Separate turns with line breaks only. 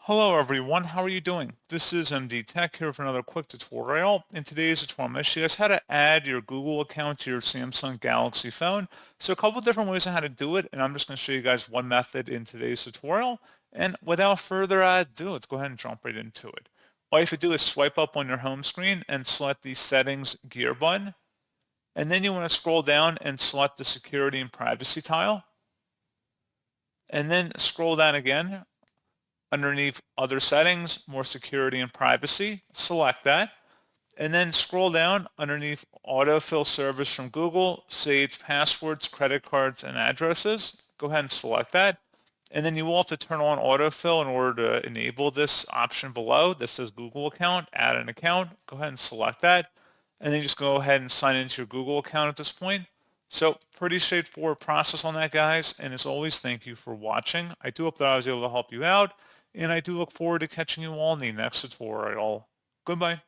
Hello everyone, how are you doing? This is MD Tech here for another quick tutorial. In today's tutorial, I'm going to show you guys how to add your Google account to your Samsung Galaxy phone. So a couple different ways on how to do it, and I'm just going to show you guys one method in today's tutorial. And without further ado, let's go ahead and jump right into it. All you have to do is swipe up on your home screen and select the Settings gear button. And then you want to scroll down and select the Security and Privacy tile. And then scroll down again. Underneath Other Settings, More Security and Privacy, select that. And then scroll down underneath Autofill Service from Google, Save Passwords, Credit Cards, and Addresses. Go ahead and select that. And then you will have to turn on autofill in order to enable this option below that says Google account, add an account. Go ahead and select that. And then just go ahead and sign into your Google account at this point. So pretty straightforward process on that, guys. And as always, thank you for watching. I do hope that I was able to help you out. And I do look forward to catching you all in the next tutorial. Goodbye.